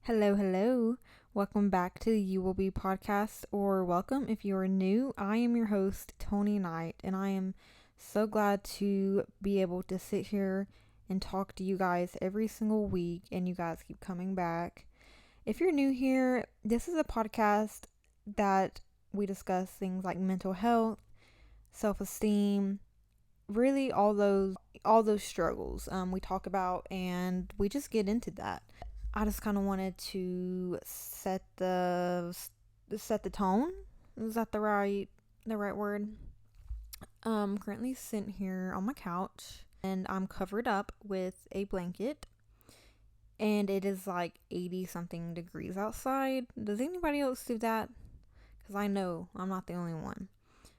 Hello, hello. Welcome back to the You Will Be podcast, or welcome if you are new. I am your host, Tony Knight, and I am so glad to be able to sit here and talk to you guys every single week, and you guys keep coming back. If you're new here, this is a podcast that we discuss things like mental health, self-esteem, really all those struggles we talk about, and we just get into that. I just kind of wanted to set the tone. Is that the right word? Currently sitting here on my couch, and I'm covered up with a blanket, and it is like 80 something degrees outside. Does anybody else do that? Because I know I'm not the only one.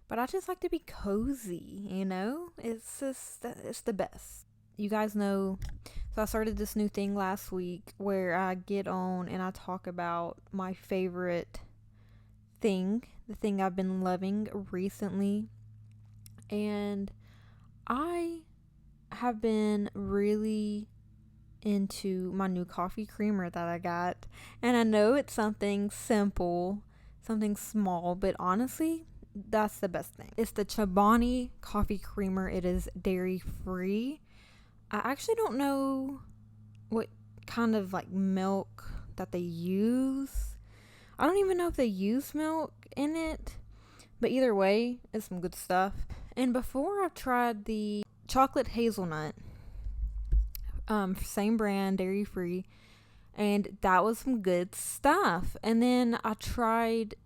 But I just like to be cozy, you know? It's the best. You guys know, so I started this new thing last week where I get on and I talk about my favorite thing, the thing I've been loving recently. And I have been really into my new coffee creamer that I got. And I know it's something simple, something small, but honestly, that's the best thing. It's the Chobani coffee creamer. It is dairy free. I actually don't know what kind of like milk that they use. I don't even know if they use milk in it, but either way, it's some good stuff. And before I've tried the chocolate hazelnut, same brand, dairy free, and that was some good stuff. And then I tried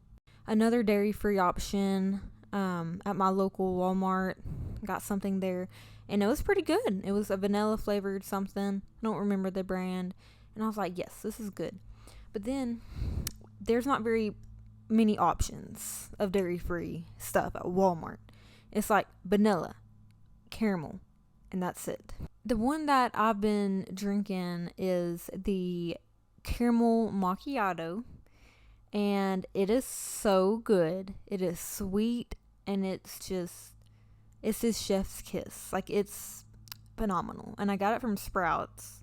another dairy free option at my local Walmart. Got something there, and it was pretty good. It was a vanilla flavored something. I don't remember the brand. And I was like, yes, this is good. But then there's not very many options of dairy free stuff at Walmart. It's like vanilla, caramel, and that's it. The one that I've been drinking is the caramel macchiato, and it is so good. It is sweet, and it's this chef's kiss. Like, it's phenomenal. And I got it from Sprouts.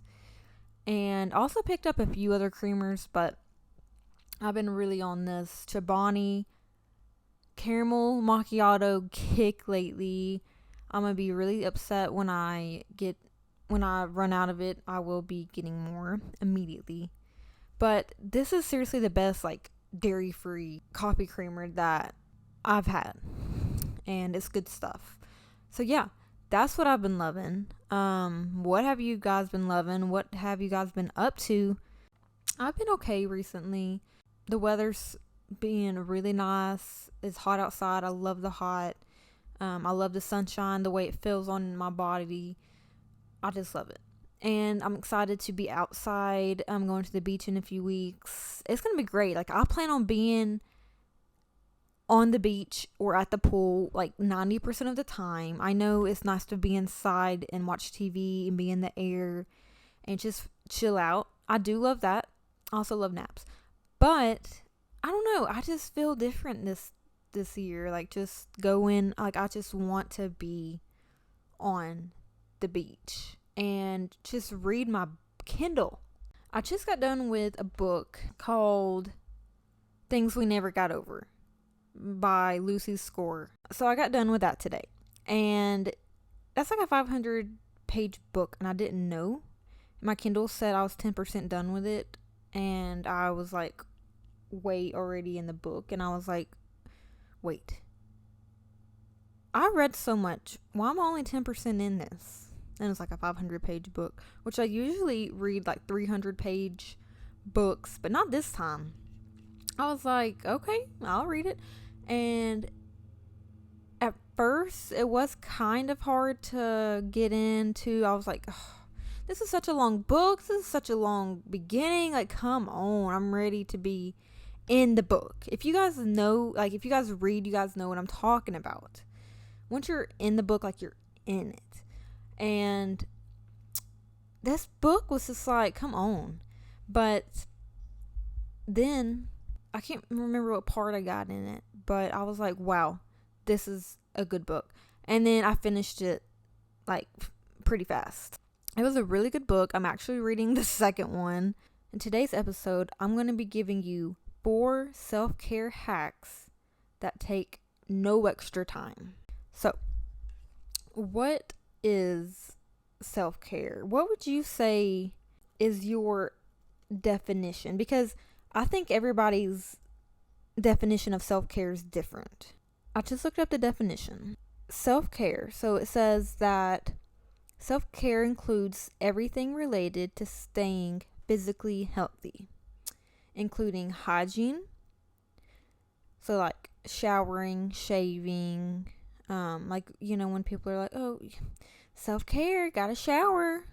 And also picked up a few other creamers, but I've been really on this Chobani caramel macchiato kick lately. I'm going to be really upset when I run out of it. I will be getting more immediately. But this is seriously the best like dairy-free coffee creamer that I've had. And it's good stuff. So yeah, that's what I've been loving. What have you guys been loving? What have you guys been up to? I've been okay recently. The weather's being really nice. It's hot outside. I love the hot. I love the sunshine, the way it feels on my body. I just love it. And I'm excited to be outside. I'm going to the beach in a few weeks. It's going to be great. Like, I plan on being on the beach or at the pool like 90% of the time. I know it's nice to be inside and watch TV and be in the air and just chill out. I do love that. I also love naps. But I don't know, I just feel different this year. Like, just going, like, I just want to be on the beach and just read my Kindle. I just got done with a book called Things We Never Got Over by Lucy Score. So I got done with that today. And that's like a 500 page book, and I didn't know. My Kindle said I was 10% done with it, and I was like way already in the book, and I was like, wait. I read so much. Why am I only 10% in this? And it's like a 500 page book, which I usually read like 300 page books, but not this time. I was like, okay, I'll read it. And at first, it was kind of hard to get into. I was like, oh, this is such a long book. This is such a long beginning. Like, come on. I'm ready to be in the book. If you guys know, like, if you guys read, you guys know what I'm talking about. Once you're in the book, like, you're in it. And this book was just like, come on. But then I can't remember what part I got in it, but I was like, wow, this is a good book. And then I finished it like pretty fast. It was a really good book. I'm actually reading the second one, In today's episode, I'm going to be giving you 4 self-care hacks that take no extra time. So, what is self-care? What would you say is your definition? Because I think everybody's definition of self-care is different. I just looked up the definition. Self-care. So it says that self-care includes everything related to staying physically healthy, including hygiene. So like showering, shaving, when people are like, oh, self-care, gotta shower.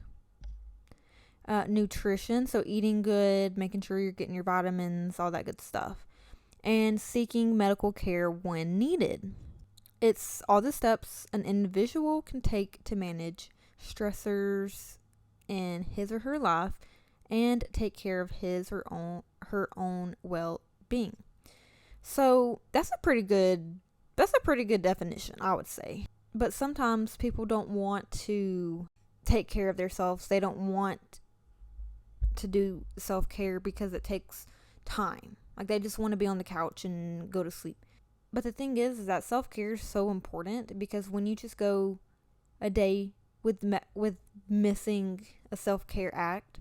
Nutrition, so eating good, making sure you're getting your vitamins, all that good stuff. And seeking medical care when needed. It's all the steps an individual can take to manage stressors in his or her life and take care of his or her own well-being. So that's a pretty good definition, I would say. But sometimes people don't want to take care of themselves. They don't want to do self-care because it takes time. Like they just want to be on the couch and go to sleep. But the thing is that self-care is so important, because when you just go a day with missing a self-care act,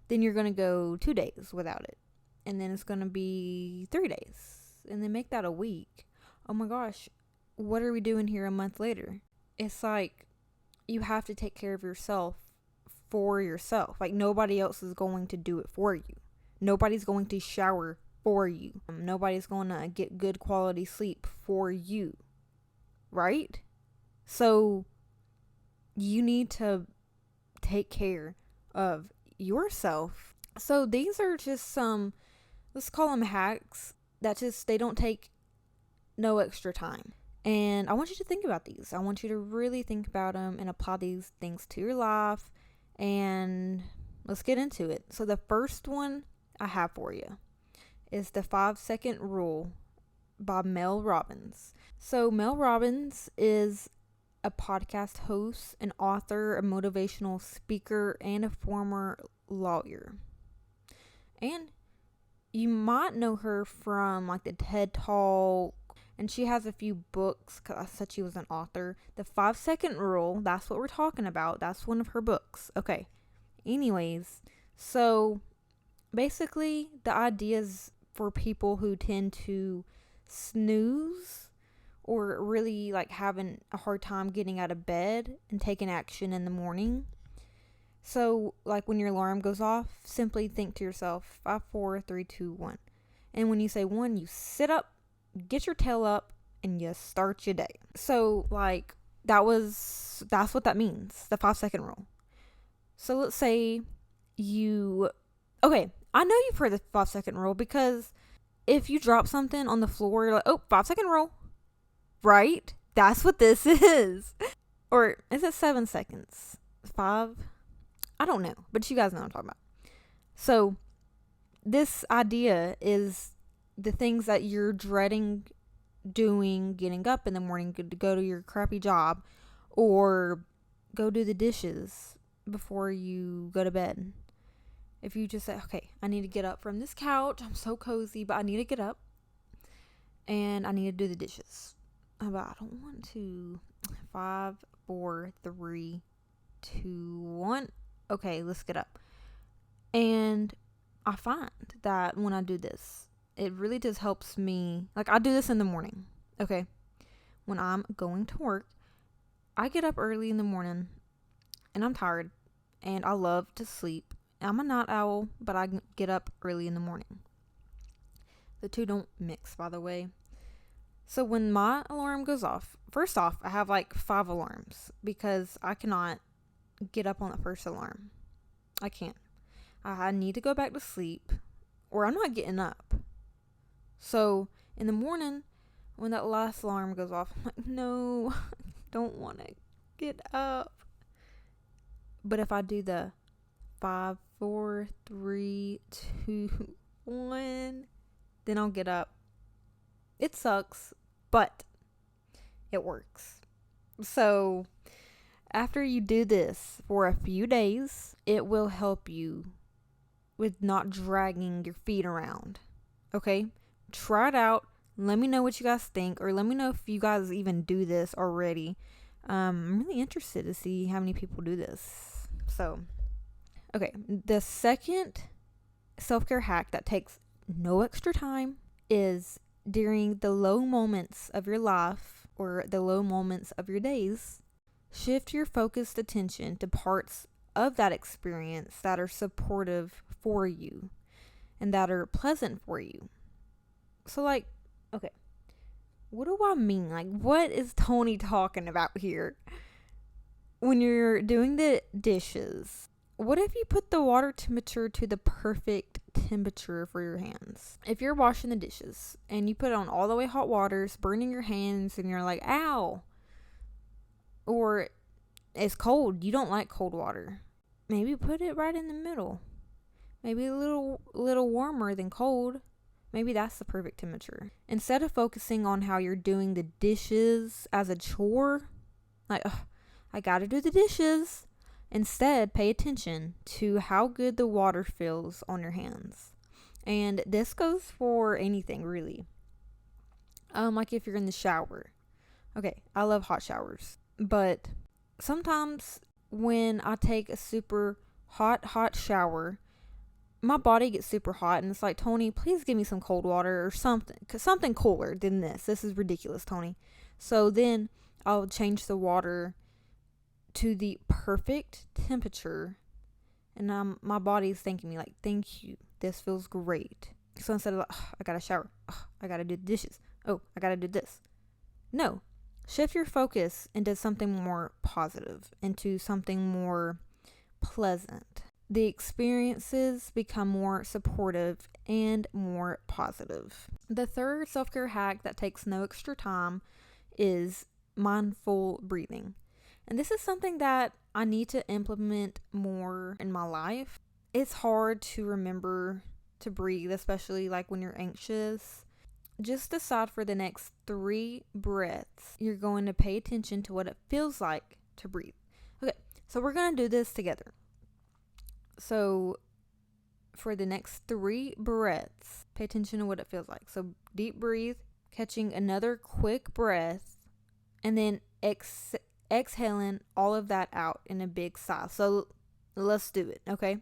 then you're going to go 2 days without it. And then it's going to be 3 days. And then make that a week. Oh my gosh, what are we doing here a month later? It's like you have to take care of yourself for yourself. Like nobody else is going to do it for you. Nobody's going to shower for you. Nobody's going to get good quality sleep for you. Right? So you need to take care of yourself. So these are just some, let's call them hacks that they don't take no extra time. And I want you to think about these. I want you to really think about them and apply these things to your life. And let's get into it. So the first one I have for you is the 5-second rule by Mel Robbins. So Mel Robbins is a podcast host, an author, a motivational speaker, and a former lawyer. And you might know her from like the TED Talk, and she has a few books, because I said she was an author. The 5-second rule, that's what we're talking about. That's one of her books. Okay. Anyways, so basically the ideas for people who tend to snooze or really like having a hard time getting out of bed and taking action in the morning. So like when your alarm goes off, simply think to yourself, 5, 4, 3, 2, 1. And when you say 1, you sit up, get your tail up, and you start your day. So like that's what that means, the 5-second rule. So let's say I know you've heard the 5-second rule, because if you drop something on the floor, you're like, oh, 5-second rule, right? That's what this is. Or is it 7 seconds? 5? I don't know, but you guys know what I'm talking about. So this idea is the things that you're dreading doing, getting up in the morning to go to your crappy job, or go do the dishes before you go to bed. If you just say, okay, I need to get up from this couch, I'm so cozy, but I need to get up and I need to do the dishes. But I don't want to. 5, 4, 3, 2, 1. Okay, let's get up. And I find that when I do this, it really just helps me. Like I do this in the morning. Okay. When I'm going to work, I get up early in the morning and I'm tired and I love to sleep. I'm a night owl, but I get up early in the morning. The two don't mix, by the way. So when my alarm goes off, first off, I have like 5 alarms because I cannot get up on the first alarm. I can't. I need to go back to sleep or I'm not getting up. So in the morning, when that last alarm goes off, I'm like, no, I don't want to get up. But if I do the 5, 4, 3, 2, 1, then I'll get up. It sucks, but it works. So after you do this for a few days, it will help you with not dragging your feet around. Okay? Try it out. Let me know what you guys think, or let me know if you guys even do this already. I'm really interested to see how many people do this. So, okay. The second self-care hack that takes no extra time is during the low moments of your life or the low moments of your days, shift your focused attention to parts of that experience that are supportive for you and that are pleasant for you. So, like, okay, what do I mean? Like, what is Tony talking about here? When you're doing the dishes, what if you put the water temperature to the perfect temperature for your hands? If you're washing the dishes and you put it on all the way hot water, it's burning your hands and you're like, ow. Or it's cold, you don't like cold water. Maybe put it right in the middle. Maybe a little warmer than cold. Maybe that's the perfect temperature. Instead of focusing on how you're doing the dishes as a chore, like, I gotta do the dishes. Instead, pay attention to how good the water feels on your hands. And this goes for anything, really. Like if you're in the shower. Okay, I love hot showers. But sometimes when I take a super hot shower, my body gets super hot and it's like, Tony, please give me some cold water or something cooler than this. This is ridiculous, Tony. So then I'll change the water to the perfect temperature, and my body's thanking me like, thank you, this feels great. So instead of like, I gotta shower, I gotta do the dishes, I gotta do this, no, shift your focus into something more positive, into something more pleasant. The experiences become more supportive and more positive. The third self-care hack that takes no extra time is mindful breathing. And this is something that I need to implement more in my life. It's hard to remember to breathe, especially like when you're anxious. Just decide for the next 3 breaths, you're going to pay attention to what it feels like to breathe. Okay, so we're going to do this together. So for the next 3 breaths, pay attention to what it feels like. So deep breathe, catching another quick breath, and then exhaling all of that out in a big sigh. So let's do it, okay?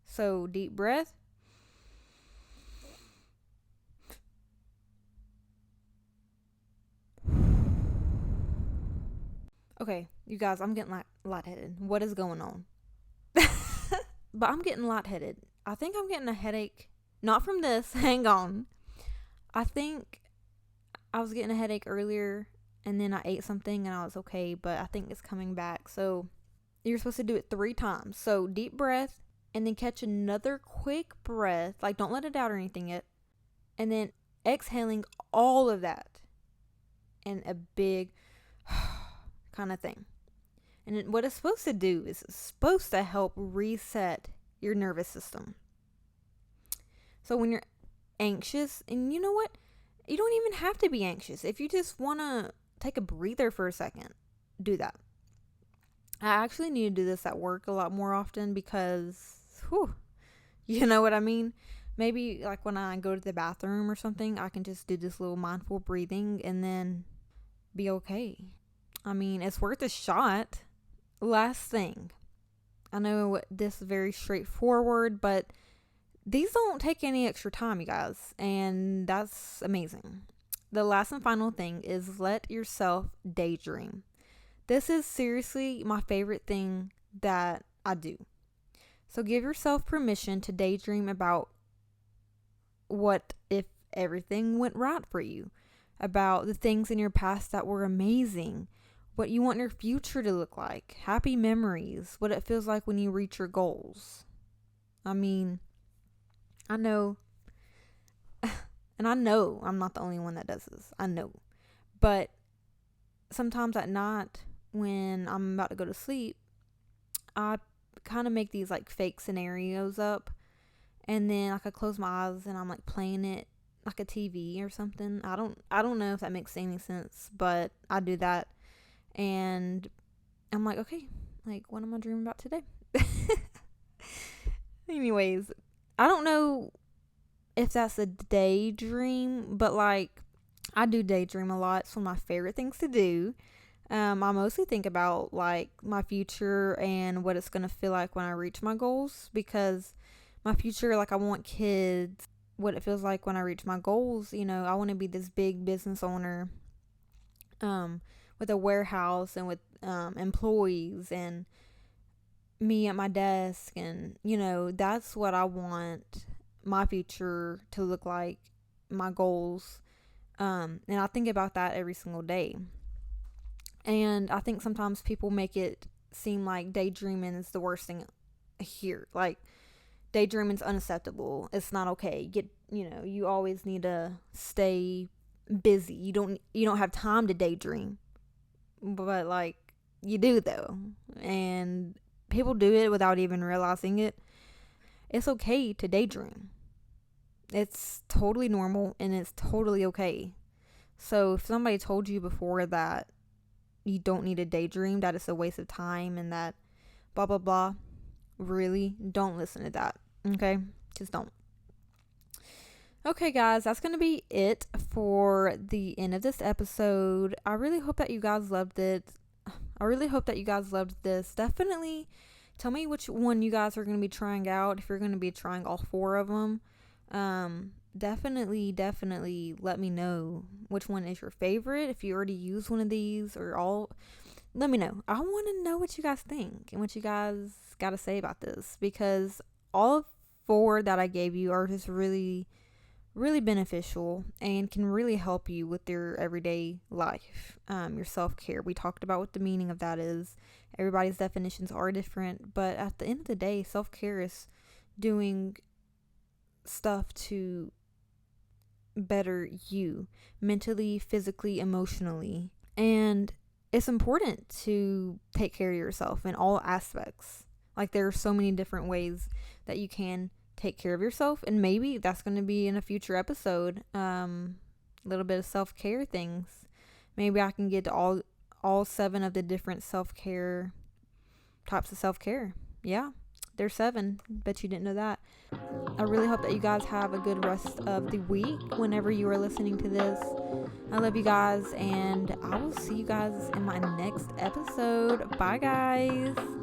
So deep breath. Okay, you guys, I'm getting lightheaded. What is going on? But I'm getting lightheaded. I think I'm getting a headache. Not from this. Hang on. I think I was getting a headache earlier, and then I ate something and I was okay, but I think it's coming back. So you're supposed to do it 3 times. So deep breath, and then catch another quick breath. Like, don't let it out or anything yet. And then exhaling all of that in a big kind of thing. And what it's supposed to do is it's supposed to help reset your nervous system. So when you're anxious, and you know what? You don't even have to be anxious. If you just want to take a breather for a second, do that. I actually need to do this at work a lot more often because, you know what I mean? Maybe like when I go to the bathroom or something, I can just do this little mindful breathing and then be okay. I mean, it's worth a shot. Last thing. I know this is very straightforward, but these don't take any extra time, you guys, and that's amazing. The last and final thing is let yourself daydream. This is seriously my favorite thing that I do. So give yourself permission to daydream about what if everything went right for you, about the things in your past that were amazing, what you want your future to look like, happy memories, what it feels like when you reach your goals. I mean, I know, and I know I'm not the only one that does this. I know. But sometimes at night when I'm about to go to sleep, I kind of make these like fake scenarios up, and then like I close my eyes and I'm like playing it like a TV or something. I don't know if that makes any sense, but I do that. And I'm like, okay, like, what am I dreaming about today? Anyways, I don't know if that's a daydream, but like I do daydream a lot. It's one of my favorite things to do. I mostly think about like my future and what it's gonna feel like when I reach my goals, because my future, like I want kids, what it feels like when I reach my goals. I want to be this big business owner, um, with a warehouse and with employees and me at my desk, and that's what I want my future to look like, my goals. And I think about that every single day. And I think sometimes people make it seem like daydreaming is the worst thing here. Like daydreaming is unacceptable. It's not okay. You always need to stay busy. You don't have time to daydream. But like you do though. And people do it without even realizing it. It's okay to daydream. It's totally normal and it's totally okay. So if somebody told you before that you don't need a daydream, that it's a waste of time and that blah blah blah, really don't listen to that. Okay? Just don't. Okay, guys, that's going to be it for the end of this episode. I really hope that you guys loved it. I really hope that you guys loved this. Definitely tell me which one you guys are going to be trying out, if you're going to be trying all 4 of them. Definitely let me know which one is your favorite. If you already use one of these or all, let me know. I want to know what you guys think and what you guys got to say about this, because all 4 that I gave you are just really, really beneficial and can really help you with your everyday life, your self-care. We talked about what the meaning of that is. Everybody's definitions are different, but at the end of the day, self-care is doing stuff to better you mentally, physically, emotionally. And it's important to take care of yourself in all aspects. Like there are so many different ways that you can take care of yourself, and maybe that's going to be in a future episode. A little bit of self-care things. Maybe I can get to all 7 of the different self-care types of self-care. Yeah, there's 7. Bet you didn't know that. I really hope that you guys have a good rest of the week whenever you are listening to this. I love you guys, and I will see you guys in my next episode. Bye, guys.